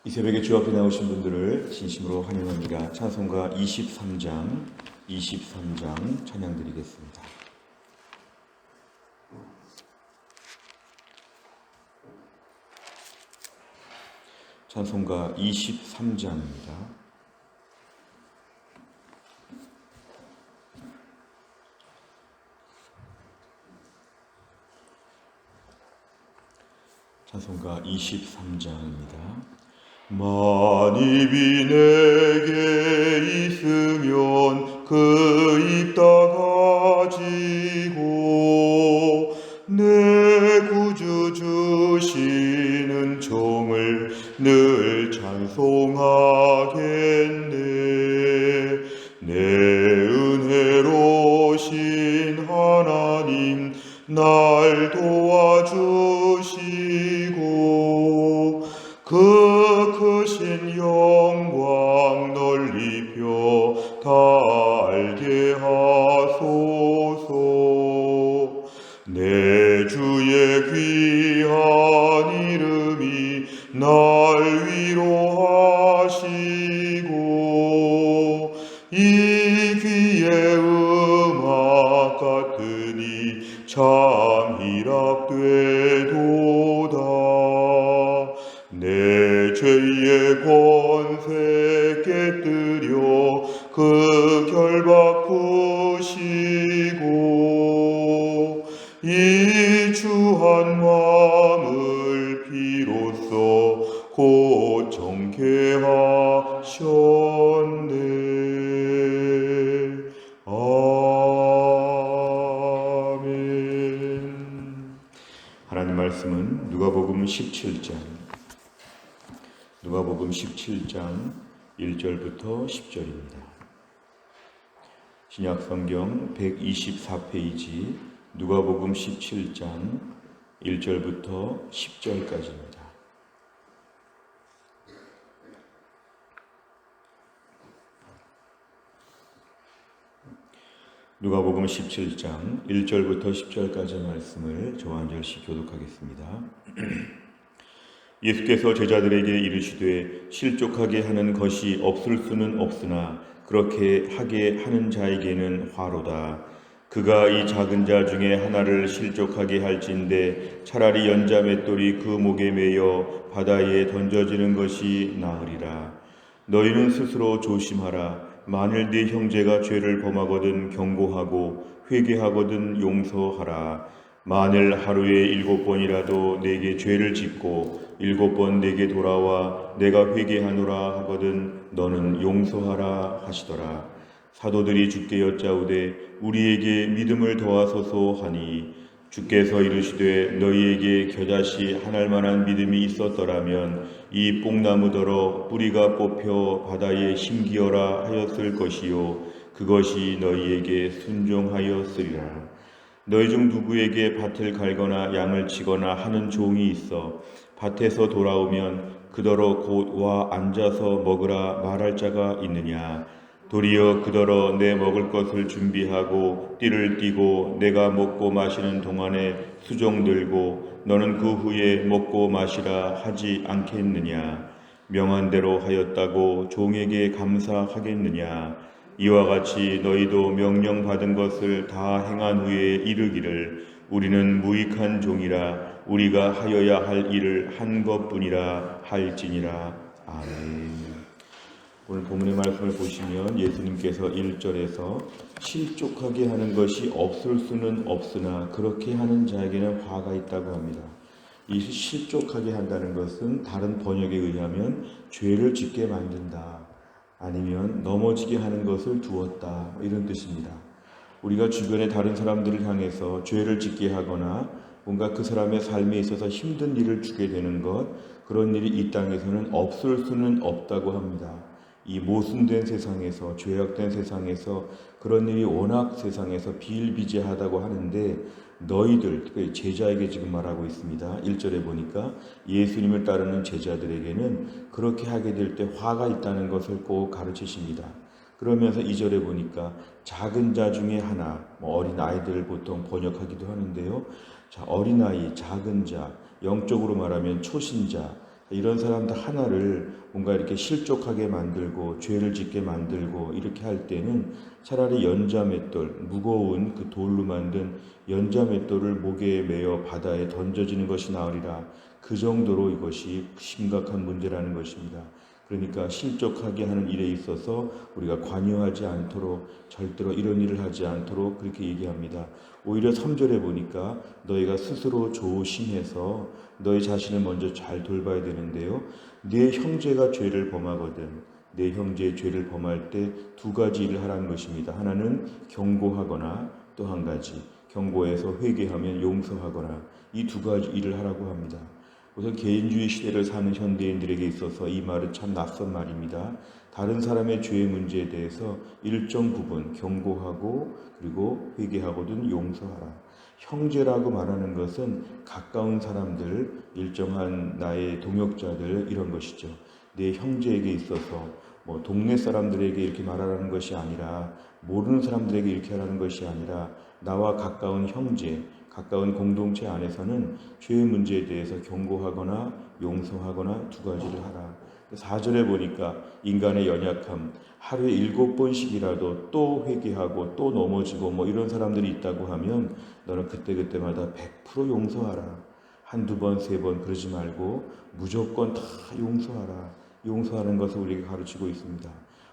이 새벽에 주 앞에 나오신 분들을 진심으로 환영합니다. 찬송가 23장 찬양 드리겠습니다. 찬송가 23장입니다. 찬송가 23장입니다. 만입이 내게 있으면 그 입 다 가지고 내 구주 주시는 종을 늘 찬송하겠네. 내 은혜로신 하나님 날 도와주시고 그 크신 영광 널리 펴 다 알게 하소서. 내 주의 귀한 이름이 날 위로하시고 이 귀의 음악 같으니 참 희락되도다. 내 죄의 권세 깨뜨려 그 결박 푸시고 이 주한 마음을 비로소 곧 정케 하셨네. 아멘. 하나님 말씀은 누가복음 17장 1절부터 10절입니다. 신약성경 124페이지 누가복음 17장 1절부터 10절까지입니다. 누가복음 17장 1절부터 10절까지 말씀을 저와 한 절씩 교독하겠습니다. 예수께서 제자들에게 이르시되 실족하게 하는 것이 없을 수는 없으나 그렇게 하게 하는 자에게는 화로다. 그가 이 작은 자 중에 하나를 실족하게 할진대 차라리 연자 맷돌이 그 목에 매여 바다에 던져지는 것이 나으리라. 너희는 스스로 조심하라. 만일 네 형제가 죄를 범하거든 경고하고 회개하거든 용서하라. 만일 하루에 7번이라도 내게 죄를 짓고 7번 내게 돌아와 내가 회개하노라 하거든 너는 용서하라 하시더라. 사도들이 주께 여짜오되 우리에게 믿음을 더하소서 하니 주께서 이르시되 너희에게 겨자씨 하나일 만한 믿음이 있었더라면 이 뽕나무더러 뿌리가 뽑혀 바다에 심기어라 하였을 것이요 그것이 너희에게 순종하였으리라. 너희 중 누구에게 밭을 갈거나 양을 치거나 하는 종이 있어 밭에서 돌아오면 그더러 곧 와 앉아서 먹으라 말할 자가 있느냐. 도리어 그더러 내 먹을 것을 준비하고 띠를 띠고 내가 먹고 마시는 동안에 수종 들고 너는 그 후에 먹고 마시라 하지 않겠느냐. 명한 대로 하였다고 종에게 감사하겠느냐. 이와 같이 너희도 명령받은 것을 다 행한 후에 이르기를 우리는 무익한 종이라 우리가 하여야 할 일을 한 것뿐이라 할지니라. 아멘. 오늘 본문의 말씀을 보시면 예수님께서 1절에서 실족하게 하는 것이 없을 수는 없으나 그렇게 하는 자에게는 화가 있다고 합니다. 이 실족하게 한다는 것은 다른 번역에 의하면 죄를 짓게 만든다, 아니면 넘어지게 하는 것을 두었다, 이런 뜻입니다. 우리가 주변의 다른 사람들을 향해서 죄를 짓게 하거나 뭔가 그 사람의 삶에 있어서 힘든 일을 주게 되는 것, 그런 일이 이 땅에서는 없을 수는 없다고 합니다. 이 모순된 세상에서, 죄악된 세상에서 그런 일이 워낙 세상에서 비일비재하다고 하는데 너희들, 특히 제자에게 지금 말하고 있습니다. 1절에 보니까 예수님을 따르는 제자들에게는 그렇게 하게 될 때 화가 있다는 것을 꼭 가르치십니다. 그러면서 2절에 보니까 작은 자 중에 하나, 어린 아이들을 보통 번역하기도 하는데요. 자, 어린아이, 작은 자, 영적으로 말하면 초신자, 이런 사람들 하나를 뭔가 이렇게 실족하게 만들고 죄를 짓게 만들고 이렇게 할 때는 차라리 연자맷돌, 무거운 그 돌로 만든 연자맷돌을 목에 매어 바다에 던져지는 것이 나으리라. 그 정도로 이것이 심각한 문제라는 것입니다. 그러니까 실족하게 하는 일에 있어서 우리가 관여하지 않도록, 절대로 이런 일을 하지 않도록 그렇게 얘기합니다. 오히려 3절에 보니까 너희가 스스로 조심해서 너희 자신을 먼저 잘 돌봐야 되는데요. 네 형제가 죄를 범하거든 내 형제의 죄를 범할 때 두 가지 일을 하라는 것입니다. 하나는 경고하거나 또 한 가지 경고해서 회개하면 용서하거나, 이 두 가지 일을 하라고 합니다. 우선 개인주의 시대를 사는 현대인들에게 있어서 이 말은 참 낯선 말입니다. 다른 사람의 죄의 문제에 대해서 일정 부분 경고하고 그리고 회개하고든 용서하라. 형제라고 말하는 것은 가까운 사람들, 일정한 나의 동역자들, 이런 것이죠. 내 형제에게 있어서 동네 사람들에게 이렇게 말하라는 것이 아니라, 모르는 사람들에게 이렇게 하라는 것이 아니라, 나와 가까운 형제, 가까운 공동체 안에서는 죄의 문제에 대해서 경고하거나 용서하거나 두 가지를 하라. 4절에 보니까 인간의 연약함, 하루에 7번씩이라도 또 회개하고 또 넘어지고 이런 사람들이 있다고 하면 너는 그때그때마다 100% 용서하라. 한두 번, 세 번 그러지 말고 무조건 다 용서하라. 용서하는 것을 우리에게 가르치고 있습니다.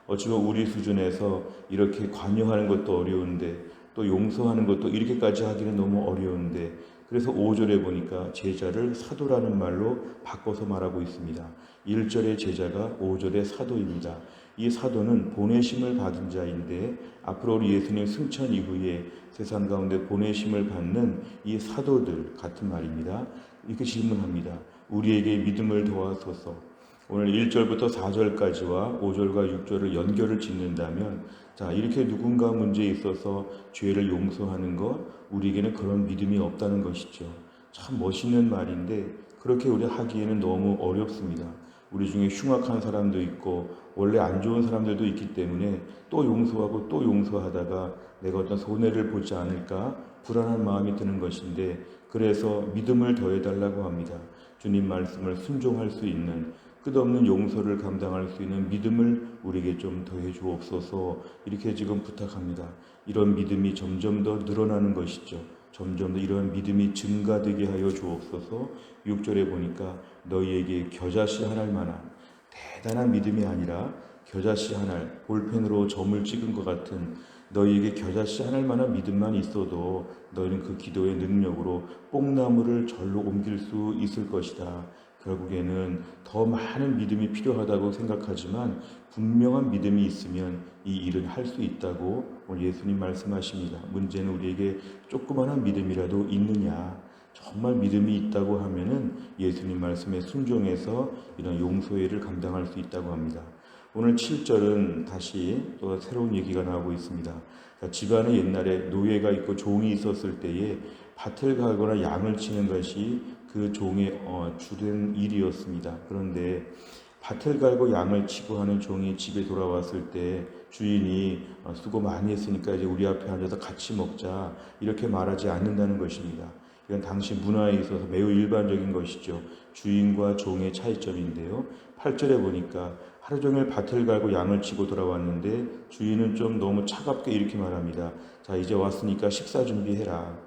어찌보면 우리 수준에서 이렇게 관여하는 것도 어려운데 또 용서하는 것도 이렇게까지 하기는 너무 어려운데, 그래서 5절에 보니까 제자를 사도라는 말로 바꿔서 말하고 있습니다. 1절의 제자가 5절의 사도입니다. 이 사도는 보내심을 받은 자인데, 앞으로 우리 예수님 승천 이후에 세상 가운데 보내심을 받는 이 사도들 같은 말입니다. 이렇게 질문합니다. 우리에게 믿음을 도와소서. 오늘 1절부터 4절까지와 5절과 6절을 연결을 짓는다면, 자, 이렇게 누군가 문제에 있어서 죄를 용서하는 것, 우리에게는 그런 믿음이 없다는 것이죠. 참 멋있는 말인데 그렇게 우리 하기에는 너무 어렵습니다. 우리 중에 흉악한 사람도 있고 원래 안 좋은 사람들도 있기 때문에 또 용서하고 또 용서하다가 내가 어떤 손해를 보지 않을까 불안한 마음이 드는 것인데, 그래서 믿음을 더해달라고 합니다. 주님 말씀을 순종할 수 있는, 끝없는 용서를 감당할 수 있는 믿음을 우리에게 좀 더해 주옵소서, 이렇게 지금 부탁합니다. 이런 믿음이 점점 더 늘어나는 것이죠. 점점 더 이런 믿음이 증가되게 하여 주옵소서. 6절에 보니까 너희에게 겨자씨 한 알 만한 대단한 믿음이 아니라 겨자씨 한 알, 볼펜으로 점을 찍은 것 같은 너희에게 겨자씨 한 알 만한 믿음만 있어도 너희는 그 기도의 능력으로 뽕나무를 절로 옮길 수 있을 것이다. 결국에는 더 많은 믿음이 필요하다고 생각하지만 분명한 믿음이 있으면 이 일은 할 수 있다고 오늘 예수님 말씀하십니다. 문제는 우리에게 조그마한 믿음이라도 있느냐. 정말 믿음이 있다고 하면은 예수님 말씀에 순종해서 이런 용서의 일을 감당할 수 있다고 합니다. 오늘 7절은 다시 또 새로운 얘기가 나오고 있습니다. 집안에 옛날에 노예가 있고 종이 있었을 때에 밭을 가거나 양을 치는 것이 그 종의 주된 일이었습니다. 그런데 밭을 갈고 양을 치고 하는 종이 집에 돌아왔을 때 주인이 수고 많이 했으니까 이제 우리 앞에 앉아서 같이 먹자, 이렇게 말하지 않는다는 것입니다. 이건 당시 문화에 있어서 매우 일반적인 것이죠. 주인과 종의 차이점인데요. 8절에 보니까 하루 종일 밭을 갈고 양을 치고 돌아왔는데 주인은 좀 너무 차갑게 이렇게 말합니다. 자, 이제 왔으니까 식사 준비해라.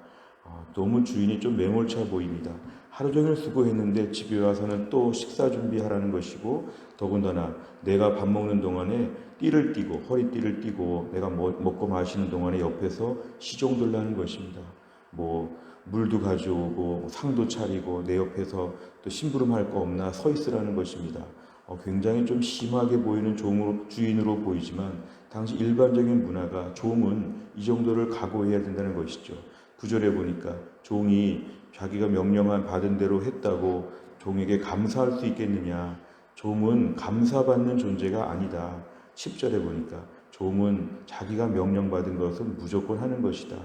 너무 주인이 좀 매몰차 보입니다. 하루 종일 수고했는데 집에 와서는 또 식사 준비하라는 것이고, 더군다나 내가 밥 먹는 동안에 띠를 띠고 허리띠를 띠고 내가 먹고 마시는 동안에 옆에서 시종들라는 것입니다. 물도 가져오고 상도 차리고 내 옆에서 또 심부름할 거 없나 서 있으라는 것입니다. 굉장히 좀 심하게 보이는 주인으로 보이지만 당시 일반적인 문화가 종은 이 정도를 각오해야 된다는 것이죠. 9절에 보니까 종이 자기가 명령한 받은 대로 했다고 종에게 감사할 수 있겠느냐. 종은 감사받는 존재가 아니다. 10절에 보니까 종은 자기가 명령받은 것을 무조건 하는 것이다.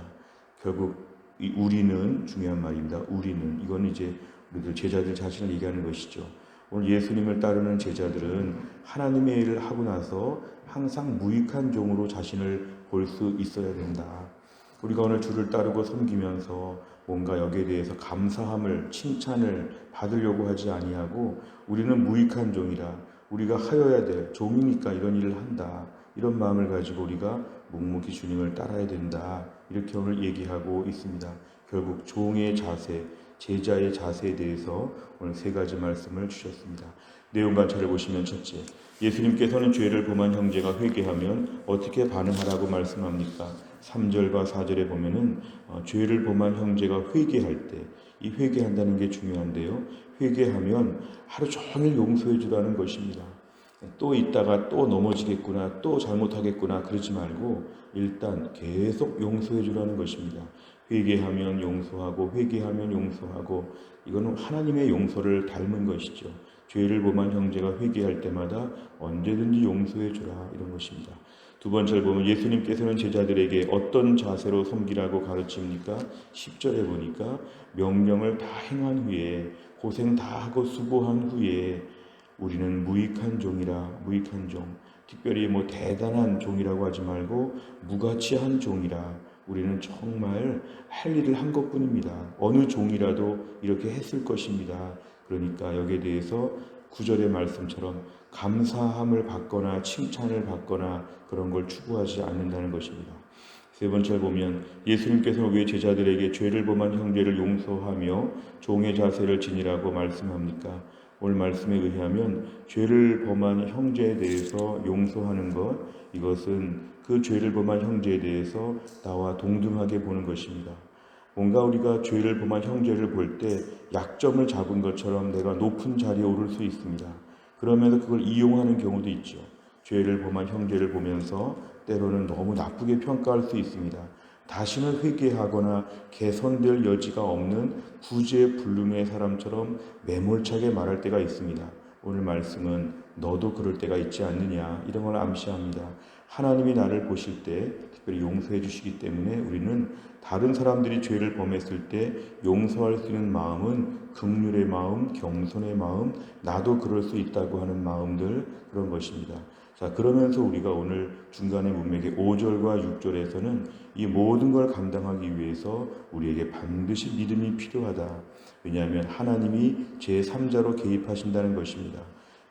결국 이 우리는 중요한 말입니다. 우리는, 이건 이제 우리들 제자들 자신을 얘기하는 것이죠. 오늘 예수님을 따르는 제자들은 하나님의 일을 하고 나서 항상 무익한 종으로 자신을 볼 수 있어야 된다. 우리가 오늘 주를 따르고 섬기면서 뭔가 여기에 대해서 감사함을 칭찬을 받으려고 하지 아니하고 우리는 무익한 종이라 우리가 하여야 될 종이니까 이런 일을 한다. 이런 마음을 가지고 우리가 묵묵히 주님을 따라야 된다. 이렇게 오늘 얘기하고 있습니다. 결국 종의 자세, 제자의 자세에 대해서 오늘 세 가지 말씀을 주셨습니다. 내용 관찰을 보시면 첫째, 예수님께서는 죄를 범한 형제가 회개하면 어떻게 반응하라고 말씀합니까? 3절과 4절에 보면은 죄를 범한 형제가 회개할 때, 이 회개한다는 게 중요한데요. 회개하면 하루 종일 용서해 주라는 것입니다. 또 있다가 또 넘어지겠구나, 또 잘못하겠구나 그러지 말고 일단 계속 용서해 주라는 것입니다. 회개하면 용서하고 회개하면 용서하고 이거는 하나님의 용서를 닮은 것이죠. 죄를 범한 형제가 회개할 때마다 언제든지 용서해 주라 이런 것입니다. 두 번째를 보면 예수님께서는 제자들에게 어떤 자세로 섬기라고 가르칩니까? 10절에 보니까 명령을 다 행한 후에 고생 다 하고 수고한 후에 우리는 무익한 종이라 무익한 종 특별히 뭐 대단한 종이라고 하지 말고 무가치한 종이라 우리는 정말 할 일을 한 것뿐입니다. 어느 종이라도 이렇게 했을 것입니다. 그러니까 여기에 대해서 9절의 말씀처럼 감사함을 받거나 칭찬을 받거나 그런 걸 추구하지 않는다는 것입니다. 세 번째를 보면 예수님께서는 왜 제자들에게 죄를 범한 형제를 용서하며 종의 자세를 지니라고 말씀합니까? 오늘 말씀에 의하면 죄를 범한 형제에 대해서 용서하는 것, 이것은 그 죄를 범한 형제에 대해서 나와 동등하게 보는 것입니다. 뭔가 우리가 죄를 범한 형제를 볼 때 약점을 잡은 것처럼 내가 높은 자리에 오를 수 있습니다. 그러면서 그걸 이용하는 경우도 있죠. 죄를 범한 형제를 보면서 때로는 너무 나쁘게 평가할 수 있습니다. 다시는 회개하거나 개선될 여지가 없는 구제불능의 사람처럼 매몰차게 말할 때가 있습니다. 오늘 말씀은 너도 그럴 때가 있지 않느냐 이런 걸 암시합니다. 하나님이 나를 보실 때 특별히 용서해 주시기 때문에 우리는 다른 사람들이 죄를 범했을 때 용서할 수 있는 마음은 긍휼의 마음, 겸손의 마음, 나도 그럴 수 있다고 하는 마음들 그런 것입니다. 자, 그러면서 우리가 오늘 중간에 문맥의 5절과 6절에서는 이 모든 걸 감당하기 위해서 우리에게 반드시 믿음이 필요하다. 왜냐하면 하나님이 제3자로 개입하신다는 것입니다.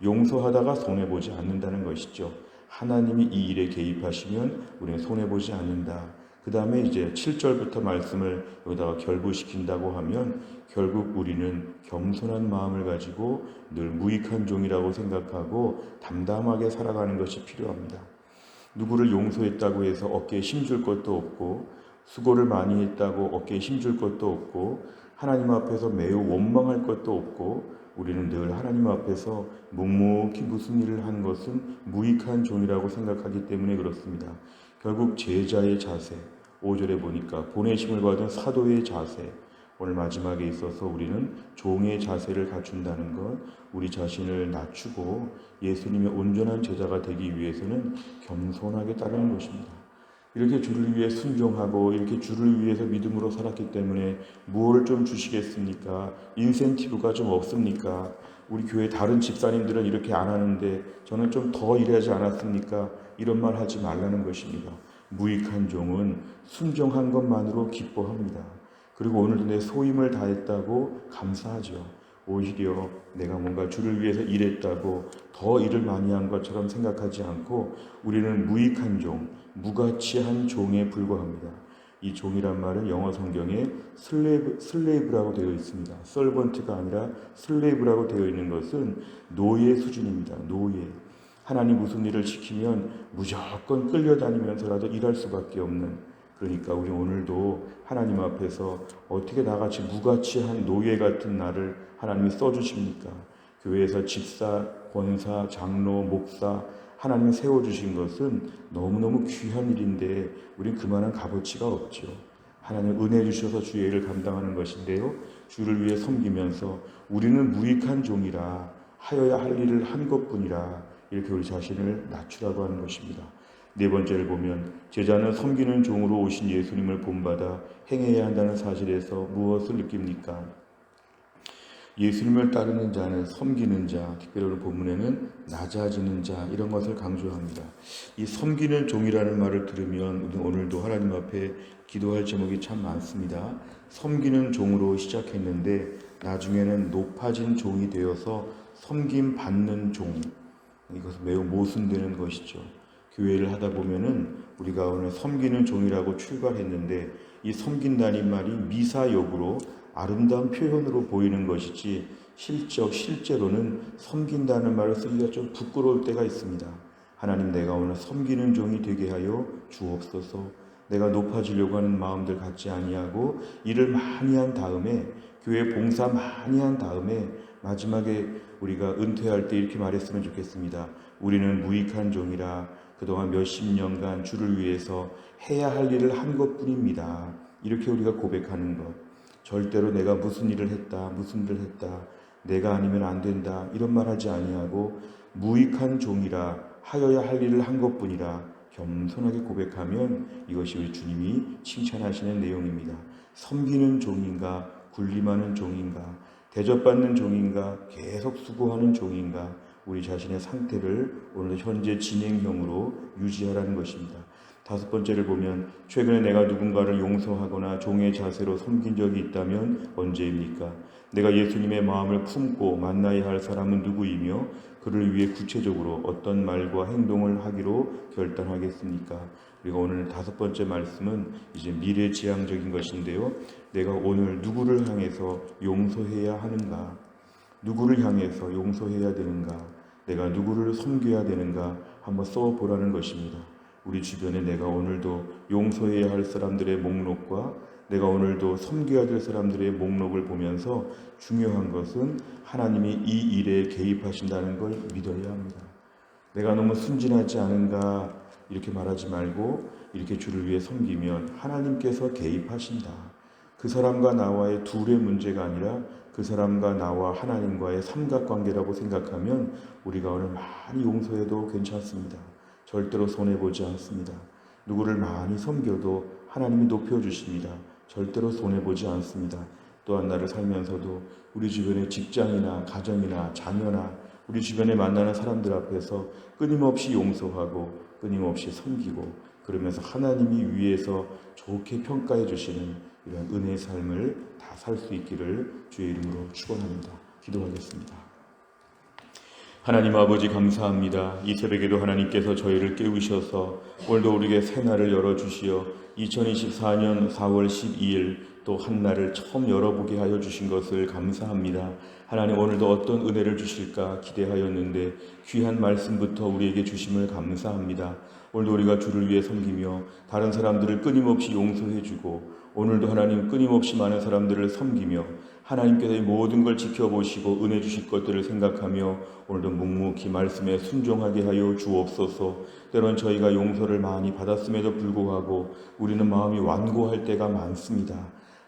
용서하다가 손해보지 않는다는 것이죠. 하나님이 이 일에 개입하시면 우리는 손해보지 않는다. 그 다음에 이제 7절부터 말씀을 여기다가 결부시킨다고 하면 결국 우리는 겸손한 마음을 가지고 늘 무익한 종이라고 생각하고 담담하게 살아가는 것이 필요합니다. 누구를 용서했다고 해서 어깨에 힘줄 것도 없고 수고를 많이 했다고 어깨에 힘줄 것도 없고 하나님 앞에서 매우 원망할 것도 없고 우리는 늘 하나님 앞에서 묵묵히 무슨 일을 한 것은 무익한 종이라고 생각하기 때문에 그렇습니다. 결국 제자의 자세, 5절에 보니까 보내심을 받은 사도의 자세, 오늘 마지막에 있어서 우리는 종의 자세를 갖춘다는 것, 우리 자신을 낮추고 예수님의 온전한 제자가 되기 위해서는 겸손하게 따르는 것입니다. 이렇게 주를 위해 순종하고 이렇게 주를 위해서 믿음으로 살았기 때문에 무엇을 좀 주시겠습니까? 인센티브가 좀 없습니까? 우리 교회 다른 집사님들은 이렇게 안 하는데 저는 좀 더 일하지 않았습니까? 이런 말 하지 말라는 것입니다. 무익한 종은 순종한 것만으로 기뻐합니다. 그리고 오늘도 내 소임을 다했다고 감사하죠. 오히려 내가 뭔가 주를 위해서 일했다고 더 일을 많이 한 것처럼 생각하지 않고 우리는 무익한 종, 무가치한 종에 불과합니다. 이 종이란 말은 영어 성경에 슬레이브라고 되어 있습니다. 서번트가 아니라 슬레이브라고 되어 있는 것은 노예 수준입니다. 노예. 하나님 무슨 일을 시키면 무조건 끌려다니면서라도 일할 수밖에 없는, 그러니까 우리 오늘도 하나님 앞에서 어떻게 나같이 무가치한 노예 같은 나를 하나님이 써주십니까? 교회에서 집사, 권사, 장로, 목사 하나님이 세워주신 것은 너무너무 귀한 일인데 우린 그만한 값어치가 없죠. 하나님 은혜 주셔서 주의 일을 감당하는 것인데요. 주를 위해 섬기면서 우리는 무익한 종이라 하여야 할 일을 한 것뿐이라 이렇게 우리 자신을 낮추라고 하는 것입니다. 네 번째를 보면 제자는 섬기는 종으로 오신 예수님을 본받아 행해야 한다는 사실에서 무엇을 느낍니까? 예수님을 따르는 자는 섬기는 자, 특별히 오늘 본문에는 낮아지는 자, 이런 것을 강조합니다. 이 섬기는 종이라는 말을 들으면 오늘도 하나님 앞에 기도할 제목이 참 많습니다. 섬기는 종으로 시작했는데 나중에는 높아진 종이 되어서 섬김 받는 종, 이것은 매우 모순되는 것이죠. 교회를 하다 보면은 우리가 오늘 섬기는 종이라고 출발했는데 이 섬긴다는 말이 미사역으로 아름다운 표현으로 보이는 것이지 실제로는 섬긴다는 말을 쓰기가 좀 부끄러울 때가 있습니다. 하나님, 내가 오늘 섬기는 종이 되게 하여 주옵소서. 내가 높아지려고 하는 마음들 갖지 아니하고 일을 많이 한 다음에, 교회 봉사 많이 한 다음에 마지막에 우리가 은퇴할 때 이렇게 말했으면 좋겠습니다. 우리는 무익한 종이라 그동안 몇십 년간 주를 위해서 해야 할 일을 한 것뿐입니다. 이렇게 우리가 고백하는 것. 절대로 내가 무슨 일을 했다, 내가 아니면 안 된다, 이런 말 하지 아니하고 무익한 종이라 하여야 할 일을 한 것뿐이라 겸손하게 고백하면 이것이 우리 주님이 칭찬하시는 내용입니다. 섬기는 종인가, 군림하는 종인가, 대접받는 종인가, 계속 수고하는 종인가, 우리 자신의 상태를 오늘 현재 진행형으로 유지하라는 것입니다. 다섯 번째를 보면, 최근에 내가 누군가를 용서하거나 종의 자세로 섬긴 적이 있다면 언제입니까? 내가 예수님의 마음을 품고 만나야 할 사람은 누구이며 그를 위해 구체적으로 어떤 말과 행동을 하기로 결단하겠습니까? 우리가 오늘 다섯 번째 말씀은 이제 미래지향적인 것인데요. 내가 오늘 누구를 향해서 용서해야 하는가? 누구를 향해서 용서해야 되는가? 내가 누구를 섬겨야 되는가? 한번 써보라는 것입니다. 우리 주변에 내가 오늘도 용서해야 할 사람들의 목록과 내가 오늘도 섬겨야 될 사람들의 목록을 보면서 중요한 것은 하나님이 이 일에 개입하신다는 걸 믿어야 합니다. 내가 너무 순진하지 않은가 이렇게 말하지 말고 이렇게 주를 위해 섬기면 하나님께서 개입하신다. 그 사람과 나와의 둘의 문제가 아니라 그 사람과 나와 하나님과의 삼각관계라고 생각하면 우리가 오늘 많이 용서해도 괜찮습니다. 절대로 손해보지 않습니다. 누구를 많이 섬겨도 하나님이 높여주십니다. 절대로 손해보지 않습니다. 또한 나를 살면서도 우리 주변의 직장이나 가정이나 자녀나 우리 주변에 만나는 사람들 앞에서 끊임없이 용서하고 끊임없이 섬기고 그러면서 하나님이 위에서 좋게 평가해 주시는 이런 은혜의 삶을 다 살 수 있기를 주의 이름으로 축원합니다. 기도하겠습니다. 하나님 아버지, 감사합니다. 이 새벽에도 하나님께서 저희를 깨우셔서 오늘도 우리에게 새날을 열어주시어 2024년 4월 12일 또 한날을 처음 열어보게 하여 주신 것을 감사합니다. 하나님, 오늘도 어떤 은혜를 주실까 기대하였는데 귀한 말씀부터 우리에게 주심을 감사합니다. 오늘도 우리가 주를 위해 섬기며 다른 사람들을 끊임없이 용서해주고 오늘도 하나님 끊임없이 많은 사람들을 섬기며 하나님께서 이 모든 걸 지켜보시고 은혜 주실 것들을 생각하며 오늘도 묵묵히 말씀에 순종하게 하여 주옵소서. 때론 저희가 용서를 많이 받았음에도 불구하고 우리는 마음이 완고할 때가 많습니다.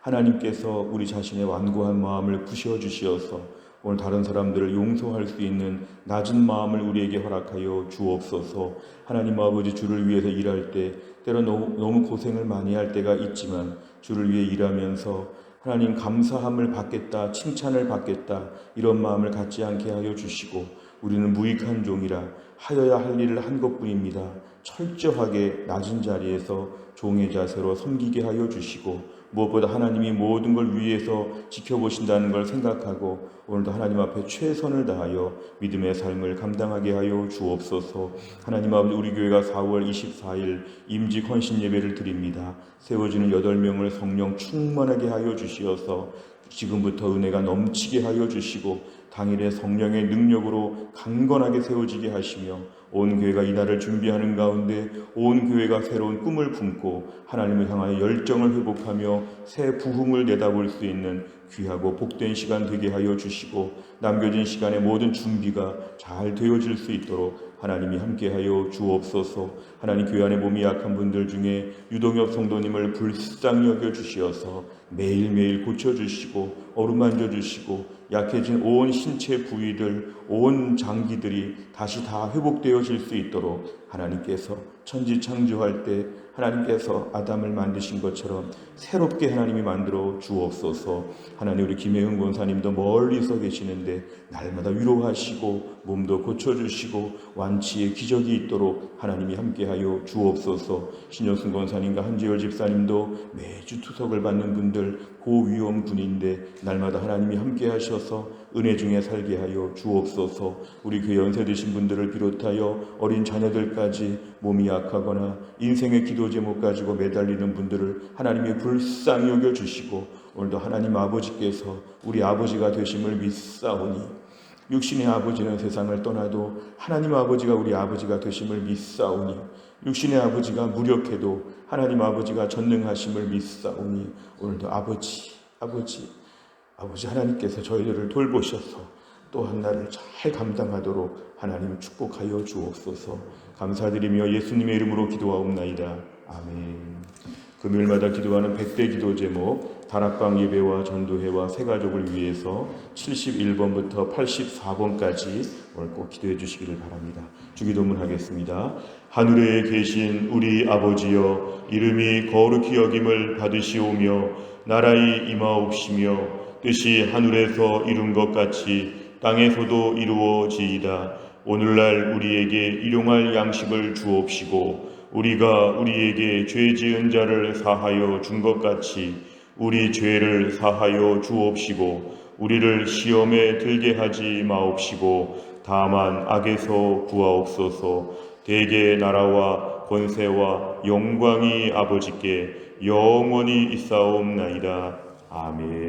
하나님께서 우리 자신의 완고한 마음을 부셔주시어서 오늘 다른 사람들을 용서할 수 있는 낮은 마음을 우리에게 허락하여 주옵소서. 하나님 아버지, 주를 위해서 일할 때 때론 너무 고생을 많이 할 때가 있지만 주를 위해 일하면서 하나님 감사함을 받겠다, 칭찬을 받겠다, 이런 마음을 갖지 않게 하여 주시고 우리는 무익한 종이라 하여야 할 일을 한 것뿐입니다. 철저하게 낮은 자리에서 종의 자세로 섬기게 하여 주시고 무엇보다 하나님이 모든 걸 위해서 지켜보신다는 걸 생각하고 오늘도 하나님 앞에 최선을 다하여 믿음의 삶을 감당하게 하여 주옵소서. 하나님 아버지, 우리 교회가 4월 24일 임직 헌신 예배를 드립니다. 세워지는 8명을 성령 충만하게 하여 주시어서 지금부터 은혜가 넘치게 하여 주시고 당일에 성령의 능력으로 강건하게 세워지게 하시며 온 교회가 이날을 준비하는 가운데 온 교회가 새로운 꿈을 품고 하나님을 향하여 열정을 회복하며 새 부흥을 내다볼 수 있는 귀하고 복된 시간 되게 하여 주시고 남겨진 시간에 모든 준비가 잘 되어질 수 있도록 하나님이 함께하여 주옵소서. 하나님, 교회 안에 몸이 약한 분들 중에 유동엽 성도님을 불쌍히 여겨주시어서 매일매일 고쳐주시고 어루만져 주시고 약해진 온 신체 부위들, 온 장기들이 다시 다 회복되어질 수 있도록 하나님께서 천지창조할 때 하나님께서 아담을 만드신 것처럼 새롭게 하나님이 만들어 주옵소서. 하나님, 우리 김혜은 권사님도 멀리서 계시는데 날마다 위로하시고 몸도 고쳐주시고 완치의 기적이 있도록 하나님이 함께하여 주옵소서. 신효승 권사님과 한지열 집사님도 매주 투석을 받는 분들, 고위험 군인데 날마다 하나님이 함께하셔서 은혜 중에 살게 하여 주옵소서. 우리 교회 연세 드신 분들을 비롯하여 어린 자녀들까지 몸이 약하거나 인생의 기도 제목 가지고 매달리는 분들을 하나님이 불쌍히 여겨주시고, 오늘도 하나님 아버지께서 우리 아버지가 되심을 믿사오니, 육신의 아버지는 세상을 떠나도 하나님 아버지가 우리 아버지가 되심을 믿사오니, 육신의 아버지가 무력해도 하나님 아버지가 전능하심을 믿사오니, 오늘도 아버지 하나님께서 저희들을 돌보셔서 또 한 날을 잘 감당하도록 하나님 축복하여 주옵소서. 감사드리며 예수님의 이름으로 기도하옵나이다. 아멘. 금요일마다 기도하는 100대 기도 제목, 다락방 예배와 전도회와 새가족을 위해서 71번부터 84번까지 오늘 꼭 기도해 주시기를 바랍니다. 주기도문 하겠습니다. 하늘에 계신 우리 아버지여, 이름이 거룩히 여김을 받으시오며 나라의 임하옵시며 뜻이 하늘에서 이룬 것 같이 땅에서도 이루어지이다. 오늘날 우리에게 일용할 양식을 주옵시고 우리가 우리에게 죄 지은 자를 사하여 준 것 같이 우리 죄를 사하여 주옵시고 우리를 시험에 들게 하지 마옵시고 다만 악에서 구하옵소서. 대개 나라와 권세와 영광이 아버지께 영원히 있사옵나이다. 아멘.